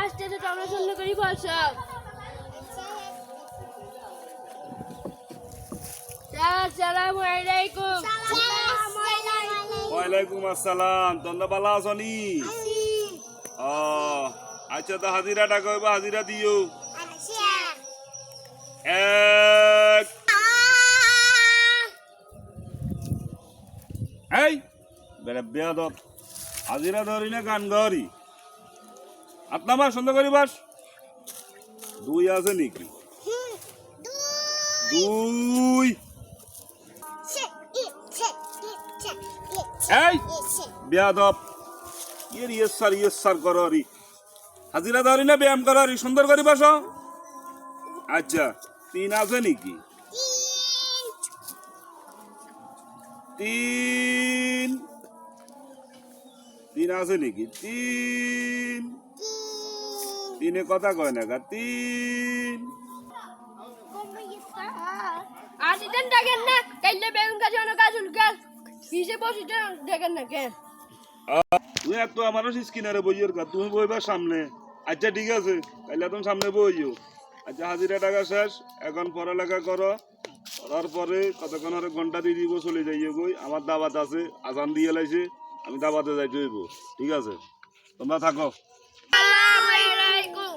আসতেছে তো আমরা সুন্দর করে বসো। আসসালামু আলাইকুম। ওয়ালাইকুম আসসালাম। তোমরা ভালো আছো নি? আচ্ছা তো হাজিরাটা কইবা, হাজিরা দিও। এক এই বেড়া বেয়াদব, হাজিরা ধরি না গান ধরি। আপনার সুন্দর করি বাস। দুই আছে নাকি? দুই এই বেয়াদব, ইয়েসার কররি। হাজিরা ধরি না ব্যায়াম কররি, সুন্দর করি বাস। আচ্ছা তিন আছে নাকি? তিন তিন আছে নাকি? তিন তিনে কথা কয় না গা। তিন আসিতেন দেখেন না কাইলে বেগুন গাছ অনেক গাছ উলকাল পিছে বসিতে দেখেন না কেন? তুই এত আমারও স্কিনারে বইয়ের কা, তুমি বইবার সামনে। আচ্ছা ঠিক আছে, তাহলে তুমি সামনে বইও। আচ্ছা হাজিরা টাকা শেষ, এখন পড়ালেখা করো। করার পরে কতক্ষণ আর ঘন্টা দিয়ে দিব, চলে যাইয়ে গই। আমার দাবাত আছে, আজান দিয়ে লাইছে, আমি দাবাতে যাইতে হইব। ঠিক আছে, তোমরা থাকো। আসসালামু আলাইকুম।